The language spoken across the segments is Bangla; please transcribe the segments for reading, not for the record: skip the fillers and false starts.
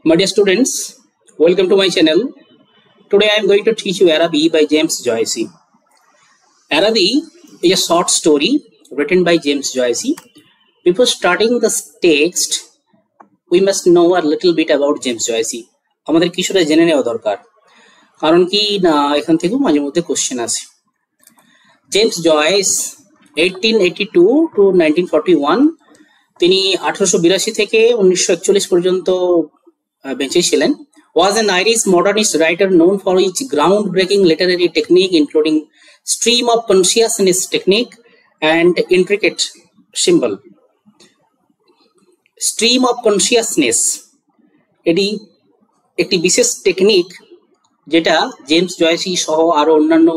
My dear students, welcome to my channel. Today I am going to teach you Arabi by James Joyce. Arabi is a short story written by James Joyce. Before starting the text, we must know a little bit about James Joyce. আমাদের কিছুটা জেনে নেওয়া দরকার, কারণ কি না এখান থেকেও মাঝে মধ্যে কোশ্চেন আসে। জেমস জয়েস 1882 to 1941, তিনি 1882 থেকে 1941 পর্যন্ত বেঁচে ছিলেন। Was an Irish modernist writer known for his groundbreaking literary technique, including stream of consciousness technique and intricate symbol. Stream of consciousness এটি একটি বিশেষ টেকনিক যেটা জেমস জয়েসি সহ আরো অন্যান্য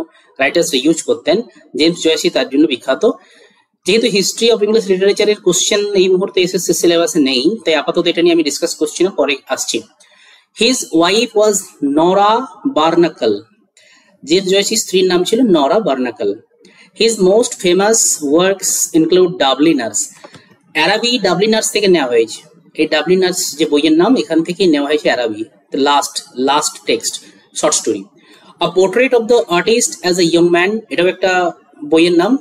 রাইটার্সরা ইউজ করতেন। জেমস জয়েসি তার জন্য বিখ্যাত। যেহেতু হিস্ট্রি অফ ইংলিশ লিটারেচারের কোশ্চেন এই মুহূর্তে এসএসসি সিলেবাসে নেই, তাই আপাতত এটা নিয়ে আমি ডিসকাস করছি না, পরে আসছি। His wife was Nora Barnacle. James জয়েসির স্ত্রীর নাম ছিল Nora Barnacle. His most famous works include Dubliners. Araby Dubliners থেকে নেওয়া হয়েছে। এই ডাবলিনার্স যে বইয়ের নাম, এখান থেকে নেওয়া হয়েছে Araby, last text, short story. A portrait of the artist as a young man, এটাও একটা বইয়ের নাম।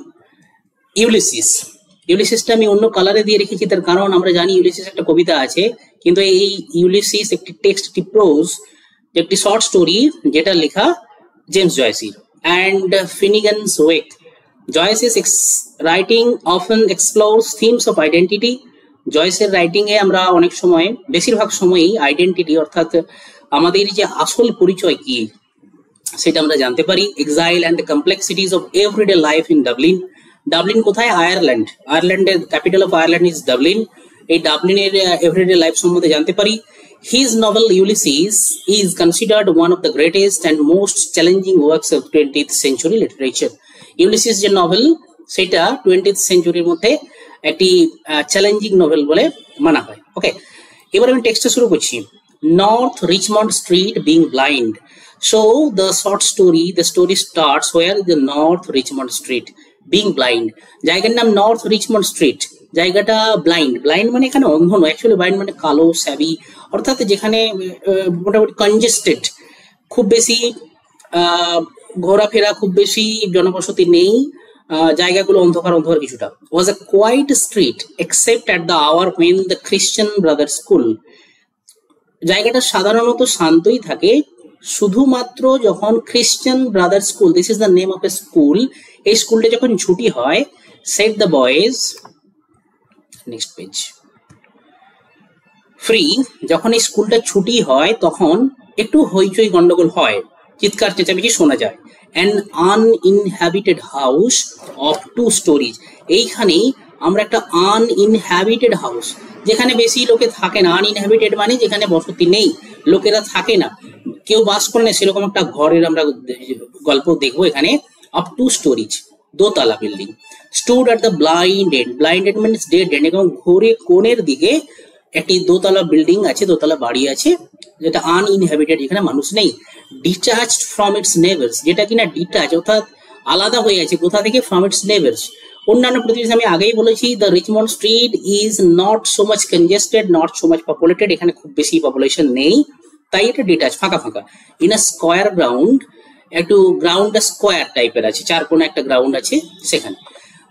ইউলিসিসটা আমি অন্য কালারে দিয়ে রেখেছি, তার কারণ আমরা জানি ইউলিসিস একটা কবিতা আছে, কিন্তু এই ইউলিসিস একটি টেক্সট, একটি প্রোজ, একটি শর্ট স্টোরি যেটা লেখা James Joyce. And Finnegans Wake. Joyce's writing often explores themes of identity. জয়েসের রাইটিং এ আমরা অনেক সময়, বেশিরভাগ সময়ই আইডেন্টিটি অর্থাৎ আমাদের যে আসল পরিচয় কি সেটা আমরা জানতে পারি। Exile and the complexities of everyday life in Dublin. Dublin কোথায়? আয়ারল্যান্ড। আয়ারল্যান্ডের capital of Ireland is Dublin. এই ডাবলিনের এভরিডে লাইফ সম্বন্ধে জানতে পারি। His novel Ulysses is considered one of the greatest and most challenging works of 20th century literature. Ulysses যে নভেল, সেটা 20th centuryর মধ্যে একটি চ্যালেঞ্জিং নভেল বলে মানা হয়। ওকে, এবার আমি টেক্সটটা শুরু করছি। North Richmond street being blind. So the short story, the story starts where the North Richmond Street being blind. জায়গার নাম নর্থ রিচমন্ড স্ট্রিট। জায়গাটা ব্লাইন্ড। ব্লাইন্ড মানে এখানে অন্ধ নয়, অ্যাকচুয়ালি ব্লাইন্ড মানে কালো, স্যাবি, অর্থাৎ যেখানে মোটামুটি কনজেস্টেড, খুব বেশি ঘোরাফেরা, খুব বেশি জনবসতি নেই, জায়গাগুলো অন্ধকার অন্ধকার কিছুটা। Was a quiet street except at the hour when the Christian Brothers School. জায়গাটা সাধারণত শান্তই থাকে শুধুমাত্র যখন খ্রিস্টান brother school, this is the name of A school, এই স্কুলটা যখন ছুটি হয়, set the boys, next page, free. যখন এই স্কুলটা ছুটি হয় তখন একটু হইচই গন্ডগোল হয়, চিৎকার চেঁচামেচি শোনা যায়। An uninhabited house of 2 stories। এইখানেই আমরা একটা আনইনহ্যাবিটেড হাউস, যেখানে বেশি লোকে থাকে না। আনইনহ্যাবিটেড মানে যেখানে বসতি নেই, লোকেরা থাকে না, কেউ বাস করে না, সেরকম একটা ঘরের আমরা গল্প দেখবো এখানে। অফ 2 stories, দোতলা building. Stood at the blind end. Blind end means dead end, এবং ঘুরে কোণের দিকে একটি দোতলা বিল্ডিং আছে, দোতলা বাড়ি আছে, যেটা আনইনহ্যাবিটেড, যেখানে মানুষ নেই। ডিটাচড ফ্রম ইটস নেবার্স, যেটা কিনা ডিটাচ অর্থাৎ আলাদা হয়ে আছে কোথা থেকে? ফ্রম ইটস নেবার্স, অন্যান্য প্রতিবেশী। আমি আগেই বলেছি the Richmond street is not so much congested, not so much populated, এখানে খুব বেশি পপুলেশন নেই, তাই এটা ডিটাচ, ফাঁকা ফাঁকা। ইন আ স্কোয়ার গ্রাউন্ড, একটু গ্রাউন্ড স্কোয়ার টাইপের আছে, চার কোণে একটা গ্রাউন্ড আছে সেখানে।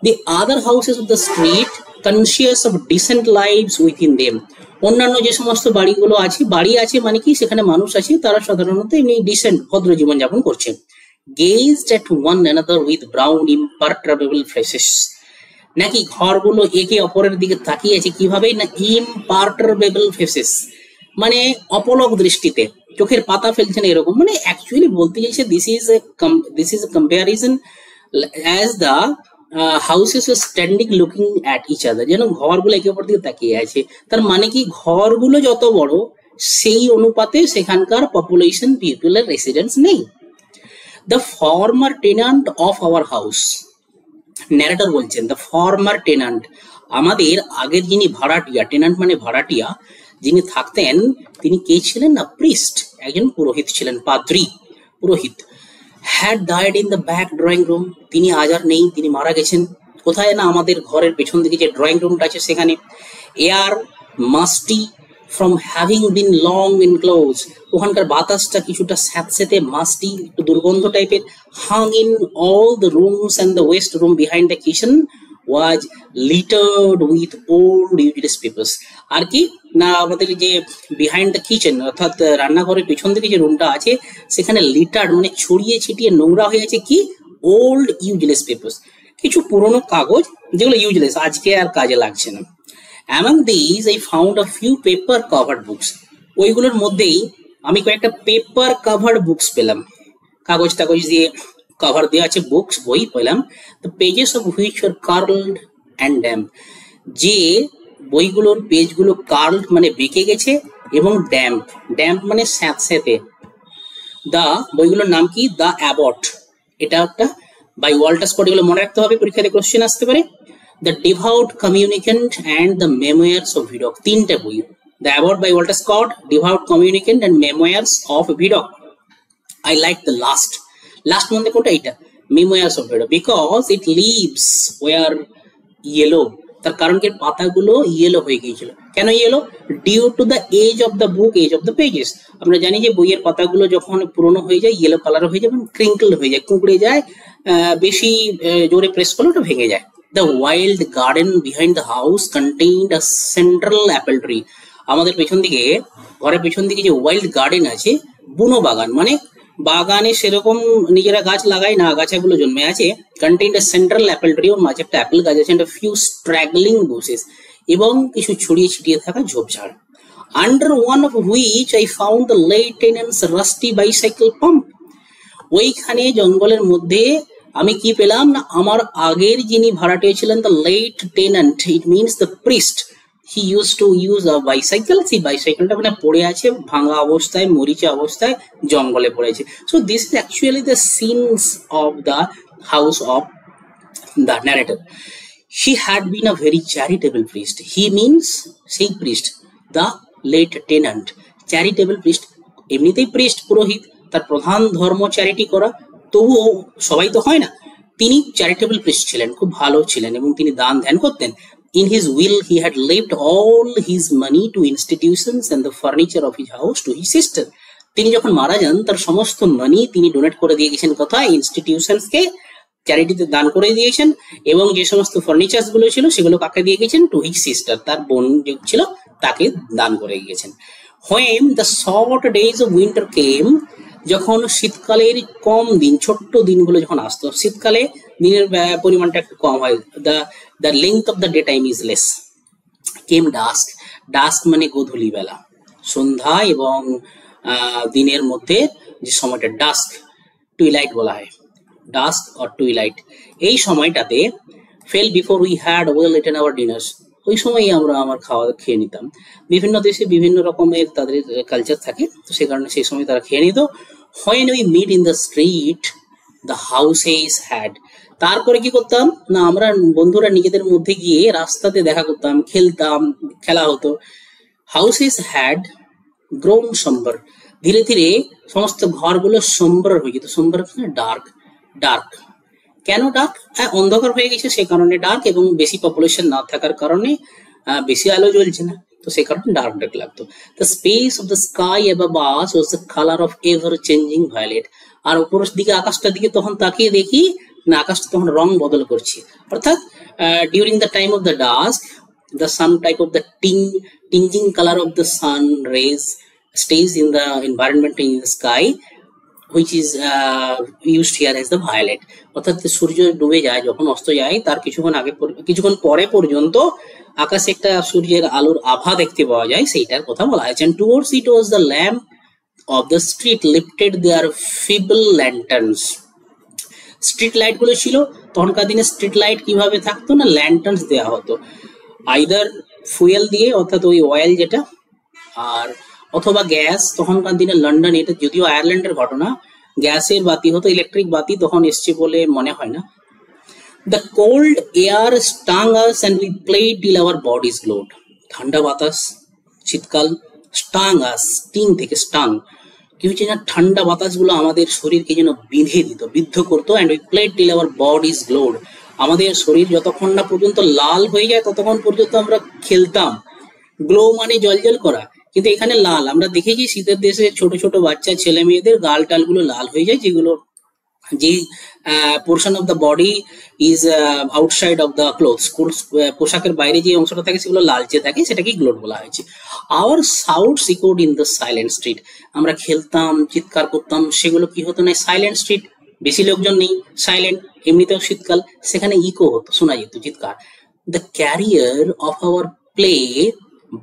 The other houses of the street conscious of decent lives within them. অন্যান্য যে সমস্ত বাড়িগুলো আছে, বাড়ি আছে মানে কি সেখানে মানুষ আছে, তারা সাধারণত এমনি ডিসেন্ট, ভদ্র জীবনযাপন করছে। Gazed at one another with brown imperturbable faces. নাকি ঘরগুলো একে অপরের দিকে তাকিয়ে আছে, কিভাবে না? ইম্পারটার্বেবল ফেসেস মানে অপলক দৃষ্টিতে, চোখের পাতা ফেলছে না এরকম। মানে অ্যাকচুয়ালি বলতে চাইছে this is a comparison as the houses are standing looking at each other, যেন ঘরগুলো একে অপর দিকে তাকিয়ে আছে। তার মানে কি, ঘরগুলো যত বড় সেই অনুপাতে সেখানকার পপুলেশন, পিপলের রেসিডেন্স নেই। The former tenant of our house, narrator বলছেন, দ্য ফর্মার টেনান্ট, আমাদের আগের যিনি ভাড়াটিয়া, টেনান্ট মানে ভাড়াটিয়া, যিনি থাকতেন, তিনি কে ছিলেন? না, প্রিস্ট, একজন পুরোহিত ছিলেন, পাদ্রী, পুরোহিত। Had died in the back drawing room, তিনি আজ আর নেই, তিনি মারা গেছেন। কোথায়? না আমাদের ঘরের পেছন দিকে যে ড্রয়িং রুমটা আছে সেখানে। Air musty from having been long enclosed, ওখানকার বাতাসটা কিছুটা স্যাঁতসেঁতে মাস্টি একটু দুর্গন্ধ টাইপের, hung in all the rooms and the west room behind the kitchen was littered with old useless papers. আর কি না আমাদের যে বিহাইন্ড দ্য কিচেন অর্থাৎ রান্নাঘরের পিছন দিকে যে রুমটা আছে সেখানে লিটার্ড মানে ছড়িয়ে ছিটিয়ে নোংরা হয়ে আছে কি ওল্ড ইউজলেস পেপার্স, কিছু পুরনো কাগজ যেগুলো ইউজলেস আজকে আর কাজে লাগছে না। Among these I found a few paper covered books. ওইগুলোর মধ্যেই আমি কয়েকটা পেপার কাভার্ড বুকস পেলাম, কাগজ টাগজ দিয়ে কভার দেওয়া আছে বুকস বই পেলাম। The pages of which were curled and damp. যে বইগুলোর পেজগুলো কার্লড মানে বেঁকে গেছে এবং ড্যাম্প, ড্যাম্প মানে স্যাঁতস্যাঁতে। দা বইগুলোর নাম কি? দ্য অ্যাবট, এটা একটা বাই ওয়াল্টার স্কট, এগুলো মনে রাখতে হবে, পরীক্ষাতে কোশ্চেন আসতে পারে। The devout communicant and the memoirs of Vidocq, তিনটা বই, the abbot by Walter Scott, devout communicant and memoirs of Vidocq. I like the last, last মধ্যে কোনটা? এটা memoirs of Vidocq, because it leaves were yellow, তার কারণ কি পাতাগুলো ইয়েলো হয়ে গিয়েছিল। কেন yellow? Due to the age of the book, age of the pages. আমরা জানি যে বইয়ের পাতাগুলো যখন পুরনো হয়ে যায় ইয়েলো কালার হয়ে যায়, ক্রিঙ্কল হয়ে যায়, কুঁকড়ে যায়, বেশি জোরে প্রেস করলে ওটা ভেঙে যায়। The wild garden behind the house contained a central apple tree. আমাদের পেছন দিকে, ঘরের পেছন দিকে যে ওয়াইল্ড গার্ডেন আছে, বুনো বাগান, মানে বাগানে সেরকম নিজেরা গাছ লাগায় না, আগাছাগুলো জন্মে আছে। Contained a central apple tree, ওর মাঝে একটা অ্যাপেল গাছ আছে, একটা ফিউ স্ট্র্যাগলিং বুশেস, এবং কিছু ছড়িয়ে ছিটিয়ে থাকা ঝোপঝাড়। Under one of which I found the late tenants rusty bicycle pump. ওইখানে জঙ্গলের মধ্যে আমি কি পেলাম না, আমার আগের যিনি ভাড়াটিয়া ছিলেন, the late tenant, it means the priest, he use to use a bicycle, সেই বাইসাইকেলটা মানে পড়ে আছে ভাঙা অবস্থায়, মরিচা অবস্থায় জঙ্গলে পড়েছে। So this is actually the scenes of the house of the narrator. He had been a very charitable priest. He means সেই priest, the late tenant, charitable priest, এমনিতেই priest পুরোহিত, তার প্রধান ধর্ম চ্যারিটি করা, তবুও সবাই তো হয় না, তিনি চ্যারিটেবল প্রিস্ট ছিলেন, খুব ভালো ছিলেন এবং তিনি দান ধ্যান করতেন। In his will he had left all his money to institutions and the furniture of his house to his sister. তিনি যখন মারা যান তার সমস্ত মানি তিনি ডোনেট করে দিয়ে গেছেন কোথায়? ইনস্টিটিউশনসকে, চ্যারিটিতে দান করে দিয়েছেন, এবং যে সমস্ত ফার্নিচার্স গুলো ছিল সেগুলো কাকে দিয়ে গেছেন? টু হিজ সিস্টার, তার বোন যে ছিল তাকে দান করে গিয়েছেন। When the short days of winter came, যখন শীতকালের কম দিন, ছোট্ট দিনগুলো যখন আসতো, শীতকালে দিনের পরিমাণটা একটু কম হয়, the length of the daytime is less, came dusk, dusk মানে গধূলি বেলা, সন্ধ্যা এবং দিনের মধ্যে যে সময়টা ডাস্ক, টুইলাইট বলা হয়, ডাস্ক অর টুইলাইট, এই সময়টাতে fell before we had well eaten our dinners, ওই সময়ই আমরা আমার খাওয়া খেয়ে নিতাম। বিভিন্ন দেশে বিভিন্ন রকমের তাদের কালচার থাকে, তো সে কারণে সেই সময় তারা খেয়ে নিত। When we meet in the street, the houses had, তারপরে কি করতাম না, আমরা বন্ধুরা নিজেদের মধ্যে গিয়ে রাস্তাতে দেখা করতাম, খেলতাম, খেলা হতো। Houses had grown somber, ধীরে ধীরে সমস্ত ঘরগুলো সম্বর হয়ে যেত। সম্বর ডার্ক, ডার্ক কেন ডার্ক? অন্ধকার হয়ে গেছে সে কারণে ডার্ক, এবং বেশি পপুলেশন না থাকার কারণে বেশি আলো জ্বলছে না, তো সে কারণে ডার্ক ডার্ক লাগতো। The space of the sky above us was the colour of ever changing violet. আর উপরের দিকে আকাশটার দিকে তখন তাকিয়ে দেখি না, আকাশটা তখন রং বদল করছে, অর্থাৎ during the time of the dusk the some type of the tinging color of the sun rays stays in the environment in the sky, which is used here as the violet. অর্থাৎ সূর্য ডুবে যায়, যখন অস্ত যায় তার কিছুক্ষণ পরে পর্যন্ত আকাশে একটা সূর্যের আলোর আভা দেখতে পাওয়া যায়, সেইটার কথা বলা হয়েছে। And towards it was the lamp of the street lifted their feeble lanterns. Street light গুলো ছিল, তখনকার দিনে স্ট্রিট লাইট কিভাবে থাকতো না, ল্যান্টার্নস দেওয়া হতো, আইদার ফুয়েল দিয়ে অর্থাৎ ওই অয়েল যেটা, আর অথবা গ্যাস। তখনকার দিনে লন্ডন, এটা যদিও আয়ারল্যান্ডের ঘটনা, গ্যাসের বাতি হতো, ইলেকট্রিক বাতি তখন এসছে বলে মনে হয় না। The cold air stung us and we played till our bodies glowed. ঠান্ডা বাতাস, শীতকাল, স্টাং আস, স্টিং থেকে স্টাং, কি হচ্ছে না, ঠান্ডা বাতাসগুলো আমাদের শরীরকে যেন বিঁধে দিত, বিদ্ধ করতো। And we played till our bodies glowed, আমাদের শরীর যতক্ষণ না পর্যন্ত লাল হয়ে যায় ততক্ষণ পর্যন্ত আমরা খেলতাম। গ্লো মানে জলজল করা, কিন্তু এখানে লাল, আমরা দেখেছি শীতের দেশে ছোট ছোট বাচ্চা ছেলে মেয়েদের গাল টালগুলো লাল হয়ে যায়, যেগুলো যে portion of the body is outside of the clothes, পোশাকের বাইরে যে অংশটা থাকে সেগুলো লালচে থাকে, সেটাকেই গ্লোট বলা হয়েছে। Our sounds echoed in the silent street, আমরা খেলতাম, চিৎকার করতাম, সেগুলো কি হতো না, সাইলেন্ট স্ট্রিট, বেশি লোকজন নেই, সাইলেন্ট, এমনিতেও শীতকাল, সেখানে ইকো হতো, শোনা যেত চিৎকার। The career of our play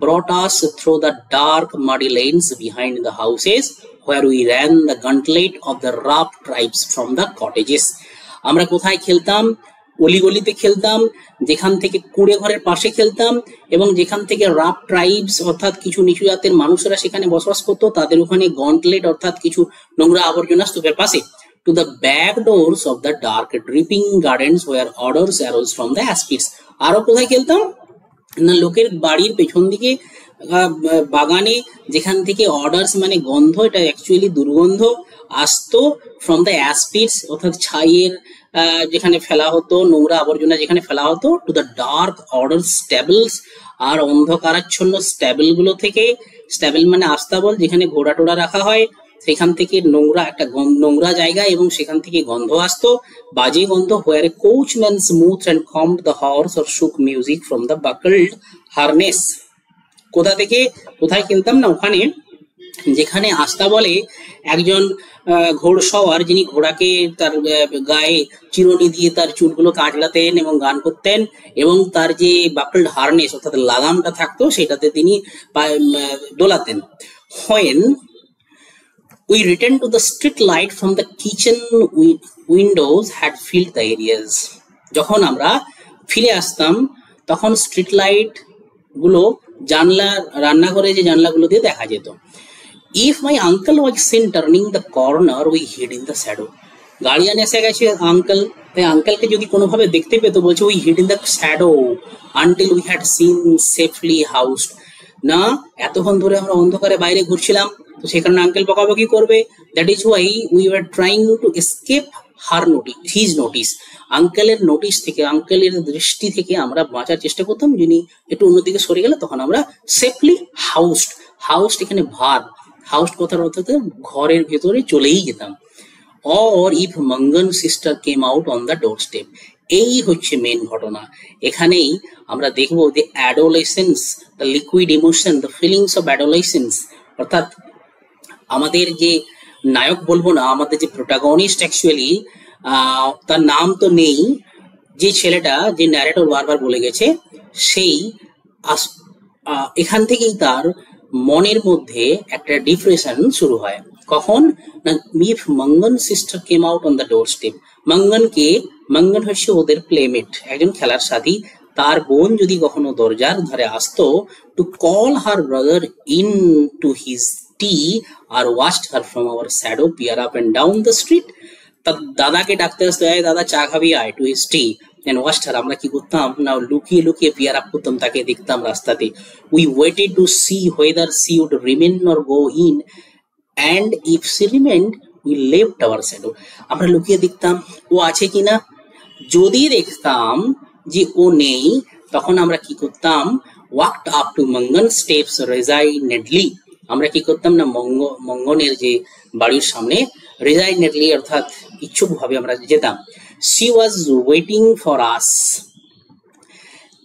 brought us through the dark muddy lanes behind the houses where we ran the gauntlet of the rough tribes from the cottages. আমরা কোথায় খেলতাম, অলিগলিতে খেলতাম, যেখান থেকে কুঁড়ে ঘরের পাশে খেলতাম, এবং যেখান থেকে রাফ ট্রাইবস অর্থাৎ কিছু নিচু জাতের মানুষেরা সেখানে বসবাস করতো, তাদের ওখানে গন্টলেট অর্থাৎ কিছু নোংরা আবর্জনা স্তূপের পাশে। To the back doors of the dark dripping gardens where odors arose from the aspis. আরো কোথায় খেলতাম না, লোকের বাড়ির পেছন দিকে বাগানে, যেখান থেকে অর্ডার্স মানে গন্ধ, এটা অ্যাকচুয়ালি দুর্গন্ধ আসতো, ফ্রম দ্য অ্যাসপিডস অর্থাৎ ছাইয়ের যেখানে ফেলা হতো, নোংরা আবর্জনা যেখানে ফেলা হতো, to the dark order stables, আর অন্ধকারাচ্ছন্ন স্ট্যাবল গুলো থেকে, স্ট্যাবল মানে আস্তাবল, যেখানে ঘোড়া টোড়া রাখা হয়, সেখান থেকে নোংরা একটা নোংরা জায়গা, এবং সেখান থেকে গন্ধ আসতো, বাজে গন্ধ। Where a coachman smooth and combed the horse or shook music from the buckled harness. কোথা থেকে কোথায় খেলতাম না, ওখানে যেখানে আস্তাবলে একজন ঘোড়সওয়ার, যিনি ঘোড়াকে তার গায়ে চিরুনি দিয়ে তার চুলগুলো কাঁচলাতেন এবং গান করতেন, এবং তার যে বাকলড হারনেস অর্থাৎ লাগামটা থাকতো সেটাতে তিনি দোলাতেন। When we returned to the street light from the kitchen windows had filled the areas. যখন আমরা ফিরে আসতাম তখন স্ট্রিট লাইট গুলো জানলা, রান্নাঘরে যে জানলাগুলো দিয়ে দেখা যেত। If my uncle was seen turning the corner, we hid in the shadow. Guardian এসে গেছে আঙ্কেল, তাই আঙ্কেলকে যদি কোনোভাবে দেখতে পেতো, বলছে we hid in the shadow until we had seen safely housed. না, এতক্ষণ ধরে আমরা অন্ধকারে বাইরে ঘুরছিলাম, তো সেখানে আঙ্কেল বকাবকি করবে। That is why we were trying to escape her notice, his notice, আঙ্কেলের নোটিস থেকে, আঙ্কেলের দৃষ্টি থেকে আমরা বাঁচার চেষ্টা করতাম। যিনি একটু অন্যদিকে সরে গেলে তখন আমরা সেফলি হাউসড, হাউসড এখানে ভার, হাউসড কথার অর্থ ঘরের ভেতরে চলেই যেতাম। Or if Mangan sister came out on the door step. এই হচ্ছে মেন ঘটনা। এখানেই আমরা দেখবো যে adolescence, the liquid emotion, the feelings of adolescence, অর্থাৎ আমাদের যে নায়ক বলবো না, আমাদের যে প্রোটাগনিস্ট, অ্যাকচুয়ালি তার নাম তো নেই, যে ছেলেটা, যে ন্যারেটর বারবার বলে গেছে, সেই এখান থেকেই তার মনের মধ্যে একটা ডিপ্রেশন শুরু হয়। কখন না, if Mangan sister came out on the door step. মঙ্গনকে, মঙ্গন হচ্ছে ওদের প্লেমেট, একজন খেলার সাথী, তার বোন যদি কখনো দরজার ধারে আসতো, to call her brother in to his tea or watched her from our shadow peer up and down the street. তার দাদাকে ডাকতে আসতো, দাদা চা খাবি আয়, to his tea and watched her. আমরা কি করতাম না, লুকিয়ে লুকিয়ে পিয়ার আপ করতাম, তাকে দেখতাম রাস্তাতে। We waited to see whether she would remain or go in, and if she remained we left our shadow. আমরা লুকিয়ে দেখতাম ও আছে কিনা, যদি দেখতাম যে ও নেই, তখন আমরা কি করতাম, walked up to Mangan steps resignedly. আমরা কি করতাম না, মঙ্গনের যে বাড়ির সামনে রেজাইনেডলি অর্থাৎ ইচ্ছুক ভাবে আমরা যেতাম। She was waiting for us.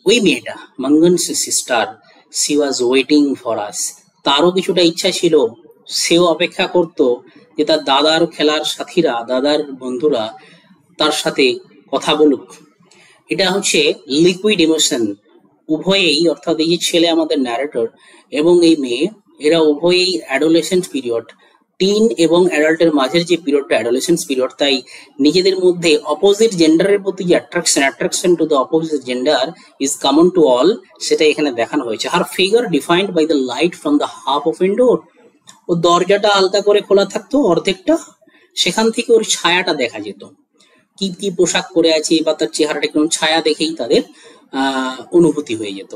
ওই মেয়েটা, Mangan's sister, she was waiting for us, তারও কিছুটা ইচ্ছা ছিল, সেও অপেক্ষা করত যে তার দাদার খেলার সাথীরা, দাদার বন্ধুরা তার সাথে কথা বলুক। এটা হচ্ছে লিকুইড ইমোশন। উভয়েই, অর্থাৎ এই যে ছেলে আমাদের ন্যারেটর এবং এই মেয়ে, এরা উভয়েই অ্যাডোলেসেন্স পিরিয়ড, টিন এবং অ্যাডাল্টের মাঝের যে পিরিয়ডটা অ্যাডোলেসেন্স পিরিয়ড, তাই নিজেদের মধ্যে অপোজিট জেন্ডারের প্রতি যে attraction to the opposite gender is common to all, সেটা এখানে দেখানো হয়েছে। Her figure defined by the light from the half of উইন্ডোর। ও দরজাটা হালকা করে খোলা থাকতো অর্ধেকটা, সেখান থেকে ওর ছায়াটা দেখা যেত, কি কি পোশাক পরে আছে বা তার চেহারাটা কোন ছায়া দেখেই তাদের অনুভূতি হয়ে যেত।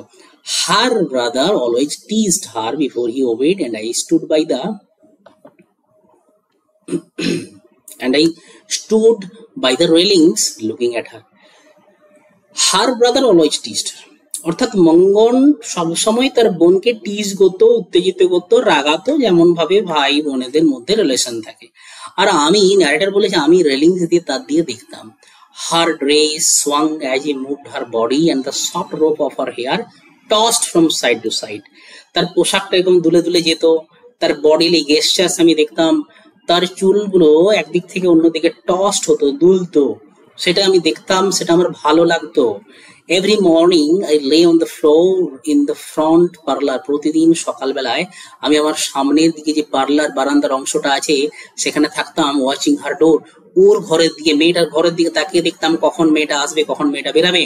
Her brother always teased her before he obeyed and I stood by the railings looking at her. Her brother always teased her. অর্থাৎ মঙ্গন সবসময় তার বোনকে টিজ করতো, উত্তেজিত করতো, রাগাতো, যেমন ভাবে ভাই বোনেদের মধ্যে রিলেশন থাকে। আর আমি, ন্যারেটর বলেছে, আমি রেলিংস দিয়ে তার দিয়ে দেখতাম। হার dress swung as he moved her body and the soft rope of her hair tossed from side to side. তার পোশাকটা এরকম দুলে দুলে যেত, তার বডিলি গেস্টার্স আমি দেখতাম, তার চুলগুলো একদিক থেকে অন্যদিকে টস্ট হতো, দুলতো, সেটা আমি দেখতাম, সেটা আমার ভালো লাগতো। Every morning I lay on the floor in the front parlour, প্রতিদিন সকালবেলায় আমি আমার সামনের দিকে যে পার্লার বারান্দার অংশটা আছে সেখানে থাকতাম, ওয়াচিং হার ডোর, ওর ঘরের দিকে, মেয়েটার ঘরের দিকে তাকিয়ে দেখতাম কখন মেয়েটা আসবে, কখন মেয়েটা বেরাবে।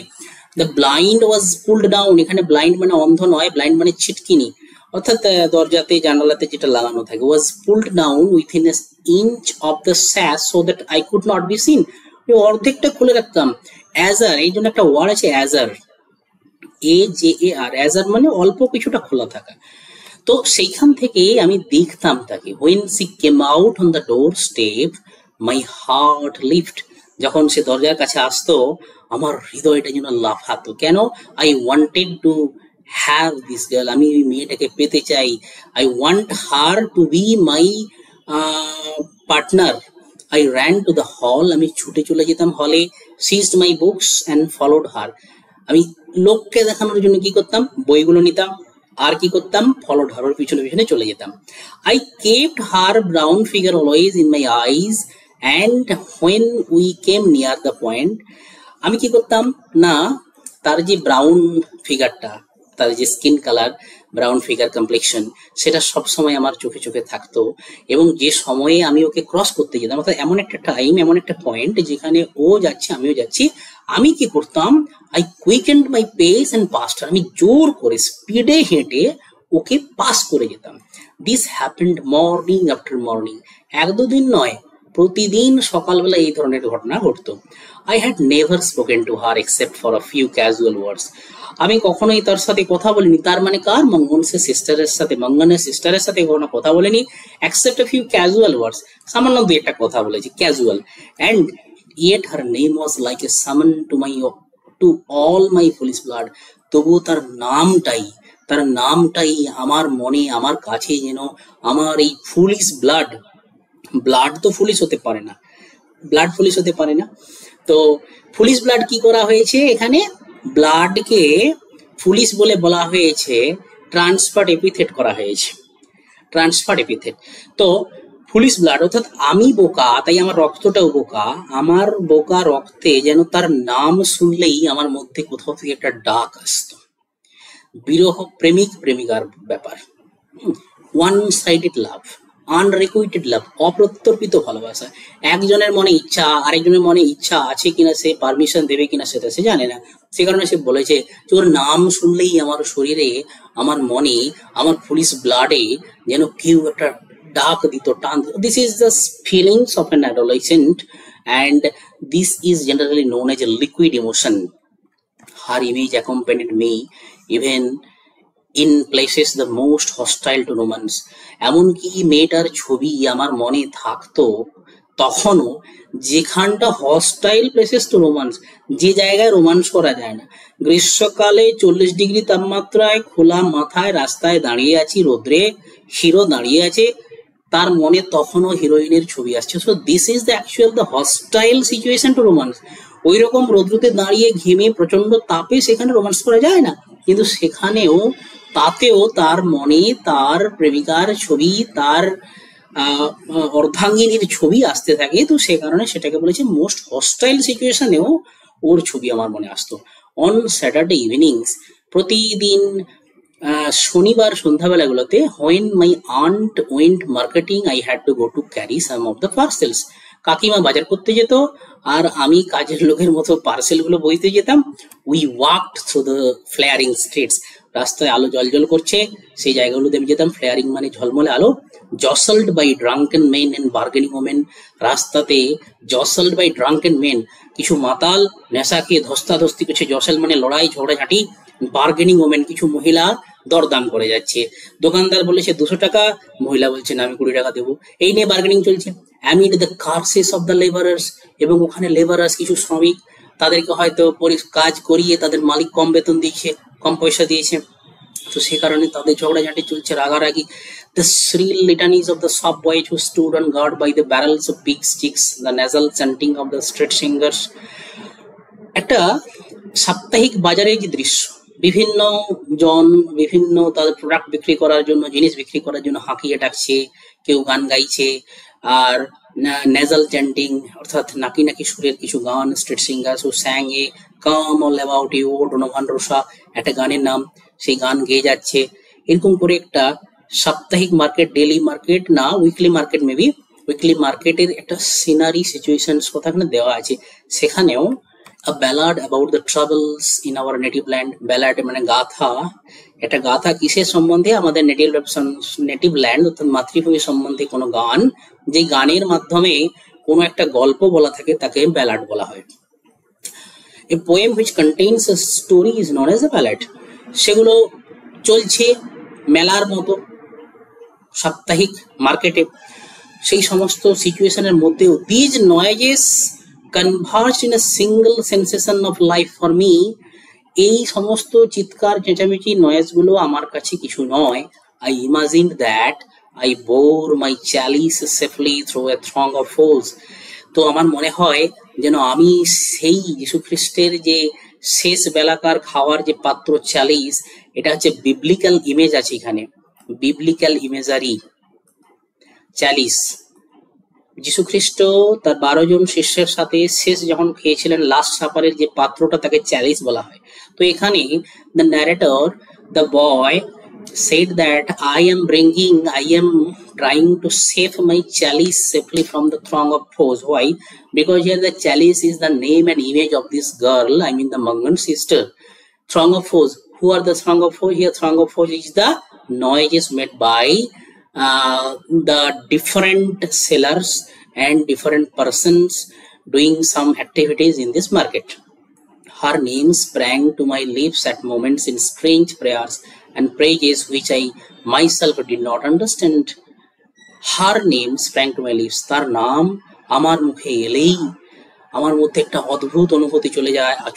The blind was pulled down, এখানে ব্লাইন্ড মানে অন্ধ নয়, ব্লাইন্ড মানে ছিটকিনি, অর্থাৎ দরজাতে জানালাতে যেটা লাগানো থাকে, was pulled down within a inch of the sash so that I could not be seen, অর্ধেকটা খুলে রাখতাম। অ্যাজার, এই জন্য একটা ওয়ার্ড আছে অ্যাজার, AJAR, অ্যাজার মানে অল্প কিছুটা খোলা থাকা। তো সেইখান থেকে আমি দেখতাম তাকে। when she came out on the doorstep my heart leaped, যখন সে দরজার কাছে আসতো আমার হৃদয়টা যেন লাফাতো। কেন? I wanted to have this girl, আমি ওই মেয়েটাকে পেতে চাই। I want her to be my partner. I ran to the hall, আমি ছুটে চলে যেতাম হলে। seized my books and followed her, আমি লোককে দেখানোর জন্য কি করতাম, বইগুলো নিতাম, আর কি করতাম, followed her, পিছনে পিছনে চলে যেতাম। I kept her brown figure always in my eyes and when we came near the point, আমি কি করতাম না, তার যে ব্রাউন ফিগারটা, তার যে skin colour, brown figure complexion, সেটা সব সময় আমার চোখে চোখে থাকতো। এবং যে সময়ে আমি ওকে ক্রস করতে যেতাম, অর্থাৎ এমন একটা টাইম, এমন একটা পয়েন্ট যেখানে ও যাচ্ছে আমিও যাচ্ছি, আমি কি করতাম, I quickened my pace and passed, আমি জোর করে স্পিডে হেঁটে ওকে পাস করে যেতাম। This happened morning after morning, এক দুদিন নয়, প্রতিদিন সকালবেলা এই ধরনের ঘটনা ঘটতো। I had never spoken to her except for a few casual words, আমি কখনোই তার সাথে কথা বলিনি, তার মানে কার, মঙ্গনের সিস্টারের সাথে কখনো কথা বলিনি, except a few casual words, সামান্য দুই একটা কথা বলেছি, casual. And yet her name was like a summon to all my foolish blood, তবুও তার নামটাই আমার মনে, আমার কাছে যেন আমার এই পুলিশ ব্লাড তো পুলিশ হতে পারে না, ব্লাড পুলিশ হতে পারে না। তো পুলিশ ব্লাড কি করা হয়েছে এখানে, ব্লাডকে পুলিশ বলে বলা হয়েছে, ট্রান্সফার্ড এপিথেট করা হয়েছে, ট্রান্সফার্ড এপিথেট। তো পুলিশ ব্লাড অর্থাৎ আমি বোকা, তাই আমার রক্তটাও বোকা, আমার বোকা রক্তে যেন তার নাম শুনলেই আমার মধ্যে কোথাও থেকে একটা ডাক আসতো। বিরহ, প্রেমিকার ব্যাপার, ওয়ান সাইডেড লাভ, আনরিকুইটেড লাভ, অপ্রত্যর্পিত ভালোবাসা। একজনের মনে ইচ্ছা, আরেকজনের মনে ইচ্ছা আছে কিনা, সে পারমিশন দেবে কিনা সেটা সে জানে না, সে কারণে সে বলেছে যে ওর নাম শুনলেই আমার শরীরে, আমার মনে, আমার পুলিশ ব্লাডে যেন কেউ একটা ডাক দিত, টান দিত। This is the feelings of an adolescent and this is generally known as a liquid emotion. Her image accompanied me even in places the most hostile to romance. এমনকি মেয়েটার ছবি আমার মনে থাকতো তখনও যেখানটা হস্টাইল প্লেসেস টু রোমান্স, যে জায়গায় রোমান্স করা যায় না। গ্রীষ্মকালে 40 ডিগ্রি তাপমাত্রায় খোলা মাথায় রাস্তায় দাঁড়িয়ে আছি, রোদ্রে, হিরো দাঁড়িয়ে আছে, তার মনে তখনও হিরোইনের ছবি আসছে। So this is the actual the hostile situation to romance. ওই রকম রোদ্রুতে দাঁড়িয়ে ঘেমে প্রচন্ড তাপে সেখানে রোমান্স করা যায় না, কিন্তু সেখানেও তাতেও তার মনে তার প্রেমিকার ছবি, তার অর্ধাঙ্গিনীর ছবি আসতে থাকে। তো সে কারণে সেটাকে বলেছে মোস্ট হস্টাইল সিচুয়েশনেও ওর ছবি আমার মনে আসতো। অন স্যাটারডে ইভিনিংস, প্রতিদিন শনিবার সন্ধ্যাবেলাগুলোতে, when my aunt went marketing I had to go to carry some of the parcels, কাকিমা বাজার করতে যেত আর আমি কাজের লোকের মতো পার্সেলগুলো বইতে যেতাম। We walked through the flaring streets, রাস্তায় আলো জলজল করছে সেই জায়গাগুলোতে আমি যেতাম, ফ্লেয়ারিং মানে ঝলমলে আলো। Jostled by drunken men and bargaining women, রাস্তাতে জসল্ড বাই ড্রাঙ্কেন মেন, কিছু মাতাল নেশা খেয়ে ধস্তাধস্তি করছে, জসল মানে লড়াই ঝগড়াঝাঁটি, বার্গেনিং ওমেন কিছু মহিলা দরদাম করে যাচ্ছে। দোকানদার বলেছে 200 টাকা, মহিলা বলছে না আমি 20 টাকা দেবো, এই নিয়ে বার্গেনিং চলছে। Amid the কার্সেস of the labourers, এবং ওখানে লেবারার্স কিছু শ্রমিক, তাদেরকে হয়তো কাজ করিয়ে তাদের মালিক কম বেতন দিচ্ছে, কম পয়সা দিয়েছে, তো সে কারণে তাদের ঝগড়াঝাঁটি চলছে, রাগারাগি। The shrill litanies of the shop boys who stood on guard by the barrels of big sticks, the nasal chanting of the street singers. একটা সাপ্তাহিক বাজারের যে দৃশ্য, বিভিন্ন জন বিভিন্ন তাদের প্রোডাক্ট বিক্রি করার জন্য, জিনিস বিক্রি করার জন্য হাঁকিয়ে ডাকছে, কেউ গান গাইছে, আর নেজাল চ্যান্টিং অর্থাৎ নাকি নাকি সুরের কিছু গান, street singers who sang a come all about you, Donovan Rossa একটা গানের নাম, সেই গান গেয়ে যাচ্ছে। এরকম করে একটা সাপ্তাহিক মার্কেট, ডেইলি মার্কেট না উইকলি মার্কেট, মেবি উইকলি মার্কেটের একটা সিনারি সিচুয়েশনস কথা এখানে দেওয়া আছে। সেখানেও a ballad about the troubles in our native land, ballad মানে গাথা, একটা গাথা কিসের সম্বন্ধে, আমাদের নেটিভ ল্যান্ড অর্থাৎ মাতৃভূমি সম্বন্ধে কোনো গান, যে গানের মাধ্যমে কোনো একটা গল্প বলা থাকে তাকে ব্যালাড বলা হয়। A poem which contains a story is known as a ballad. সেগুলো চলছে মেলার মতো সাপ্তাহিক মার্কেটে, সেই সমস্ত সিচুয়েশনের মধ্যেও these noises converged in a single sensation of life for me. এই সমস্ত চিৎকার চেঁচামেচি নয়েজগুলো আমার কাছে কিছু নয়। I imagined that I bore my chalice safely through a throng of foes. তো আমার মনে হয় যেন আমি সেই যীশু খ্রিস্টের যে শেষ বেলাকার খাওয়ার যে পাত্র চালিস, এটা হচ্ছে বিবলিক্যাল ইমেজ আছে এখানে, বিবলিক্যাল ইমেজারি চালিস। যীশু খ্রিস্ট তার 12 জন শিষ্যের সাথে শেষ যখন খেয়েছিলেন লাস্ট সাপারের যে পাত্রটা, তাকে চ্যালিস বলা হয়। তো এখানে the narrator, the boy said that I am trying to save my chalice safely from the throng of foes. Why? Because here the chalice is the name and image of this girl, I mean the Mangan sister. Throng of foes. Who are the throng of foes? Here throng of foes is the noises made by the different sellers and different persons doing some activities in this market. Her name sprang to my lips at moments in strange prayers and praises which I myself did not understand. Her name sprang to my lips. তার নাম আমার মুখে এলেই আমার মধ্যে একটা অদ্ভুত অনুভূতি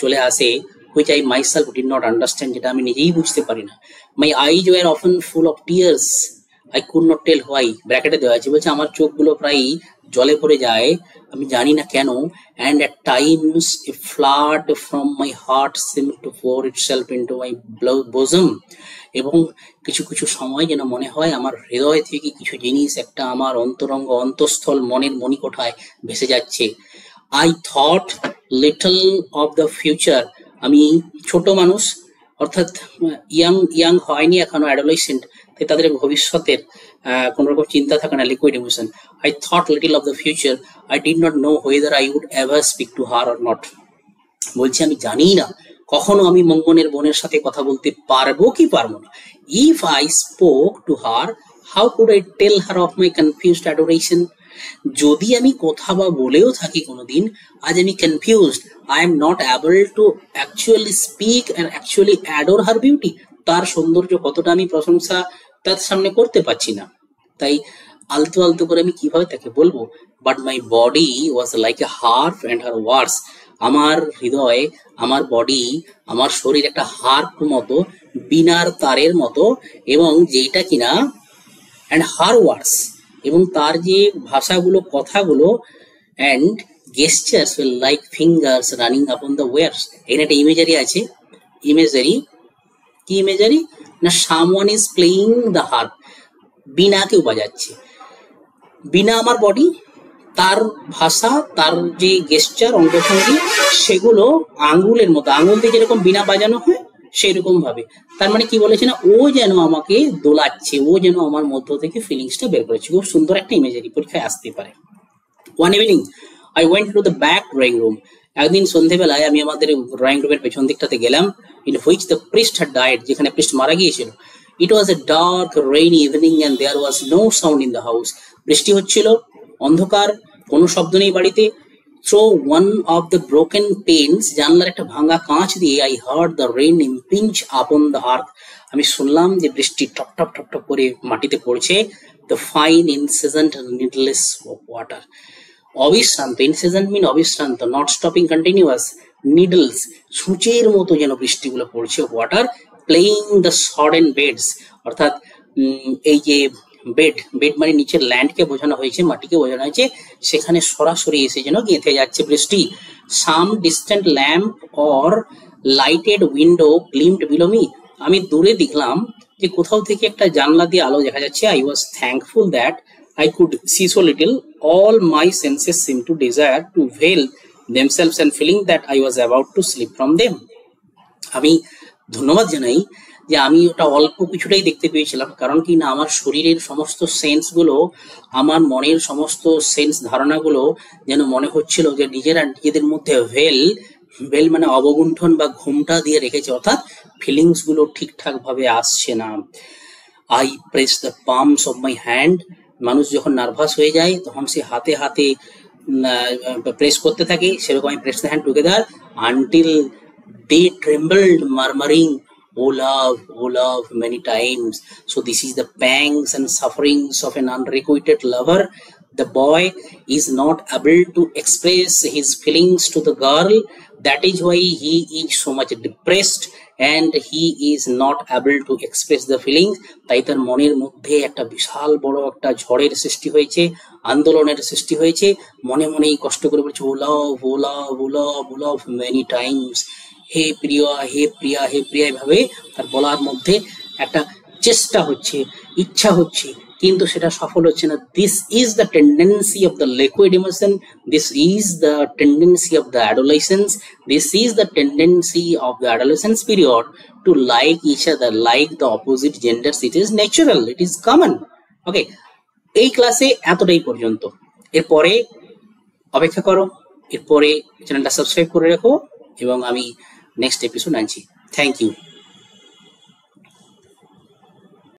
চলে আসে, which I myself did not understand, যেটা আমি নিজেই বুঝতে পারি না। My eyes were often full of tears. I could not tell why. ব্র্যাকেটে দেওয়া আছে, বলছে আমার চোখগুলো প্রায় জলে ভরে যায়, আমি জানি না কেন। And at times a flood from my heart seemed to pour itself into my bosom. এবং কিছু কিছু সময় যেন মনে হয় আমার হৃদয় থেকে কিছু জিনিস একটা আমার অন্তরঙ্গ অন্তঃস্থল মনের মণিকোঠায় ভেসে যাচ্ছে। I thought little of the future. আমি ছোট মানুষ, অর্থাৎ ইয়াং হয়নি এখনো, অ্যাডোলেসেন্ট, তাই তাদের ভবিষ্যতের কোন রকম চিন্তা থাকে না, liquid emotion. I thought little of the future. I did not know whether I would ever speak to her or not. বলছি আমি জানি না কখনো আমি মঙ্গনের বোনের সাথে কথা বলতে পারবো কি পারবো না। If I spoke to her, how could I tell her of my confused adoration? যদি আমি কথা বা বলেও থাকি কোনোদিন, আজ আমি confused, I am not able to actually speak and actually adore her beauty. তার সৌন্দর্য কতটা আমি প্রশংসা তার সামনে করতে পারছি না, তাই আলতো আলতো করে আমি কিভাবে তাকে বলবো। But my body was like a harp and her words. আমার হৃদয়, আমার বডি, আমার শরীর একটা হার্প মতো, বিনার তারের মতো, এবং যেটা কিনা and her words, এবং তার যে ভাষাগুলো, কথাগুলো, and gestures were like fingers running upon the waves. এখানে একটা ইমেজারি আছে, ইমেজারি কি ইমেজারি না, someone is playing the harp, বীণা কেউ বাজাচ্ছে, বীণা আমার বডি, তার ভাষা, তার যে গেস্টার অঙ্গভঙ্গি, সেগুলো আঙ্গুলের মতো, আঙ্গুল দিয়ে যেরকম বীণা বাজানো হয় সেরকম ভাবে। তার মানে কি বলেছে না, ও যেন আমাকে দোলাচ্ছে, ও যেন আমার মধ্য থেকে ফিলিংসটা বের করেছে। খুব সুন্দর একটা ইমেজারি, পরীক্ষায় আসতে পারে। One evening I went to the back drawing room. একদিন সন্ধ্যেবেলায় আমি আমাদের ড্রয়িং রুমের পেছন দিকটাতে গেলাম, in which the priest had died, যেখানে প্রিস্ট মারা গিয়েছিল। It was a dark rainy evening and there was no sound in the house. বৃষ্টি হচ্ছিল, অন্ধকার, কোনো শব্দ নেই বাড়িতে। Through one of the broken panes, জানলার একটা ভাঙা কাঁচ দিয়ে I heard the rain impinge upon the earth. আমি শুনলাম যে বৃষ্টি টপ টপ টপ টপ করে মাটিতে পড়ছে। The fine incessant needless of water. অবিশ্রান্ত, incessant mean অবিশ্রান্ত, not stopping, continuous, needles, সূচের মতো যেন বৃষ্টিগুলো পড়ছে, water প্লেইং দ্য সডেন বেডস, অর্থাৎ এই যে বেড, বেড মানে নিচের ল্যান্ডকে বোঝানো হয়েছে, মাটিকে বোঝানো হয়েছে, সেখানে সরাসরি এসে যেন গেঁথে যাচ্ছে বৃষ্টি। Some distant lamp or lighted window gleamed below me, আমি দূরে দেখলাম যে কোথাও থেকে একটা জানলা দিয়ে আলো দেখা যাচ্ছে। I was thankful that I could see so little. All my senses seemed to desire to veil themselves and feeling that I was about to slip from them. আমি ধন্যবাদ জানাই যে আমি ওটা অল্প কিছুটাই দেখতে পেয়েছিলাম, কারণ কি না আমার শরীরের সমস্ত সেন্সগুলো, আমার মনের সমস্ত সেন্স ধারণাগুলো যেন মনে হচ্ছিল যে নিজেদের মধ্যে ভেল মানে অবগুণ্ঠন বা ঘুমটা দিয়ে রেখেছে, অর্থাৎ ফিলিংস গুলো ঠিকঠাক ভাবে আসছে না। I press the palms of my hand, মানুষ যখন নার্ভাস হয়ে যায় তখন সে হাতে হাতে প্রেস করতে থাকে, সেরকম আমি press the hand together until they trembled murmuring oh love many times. So this is the pangs and sufferings of an unrequited lover. The boy is not able to express his feelings to the girl, that is why he is so much depressed and he is not able to express the feelings. তাই তার মনের মধ্যে একটা বিশাল বড় একটা ঝড়ের সৃষ্টি হয়েছে, আন্দোলনের সৃষ্টি হয়েছে, মনে মনেই কষ্ট করে বলছে oh love many times. হে প্রিয়া হে প্রিয়া হে প্রিয়া, এভাবে তার বলার মধ্যে একটা চেষ্টা হচ্ছে, ইচ্ছা হচ্ছে, কিন্তু সেটা সফল হচ্ছে না। This is the tendency of the liquid emotion, this is the tendency of the adolescence, this is the tendency of the adolescence period to like each other, like the opposite genders. It is natural, it is common. Okay, এই ক্লাসে এতটাই পর্যন্ত। এরপরে অপেক্ষা করো, এরপরে চ্যানেলটা সাবস্ক্রাইব করে রাখো এবং আমি নেক্সট এপিসোড আনছি। Thank you.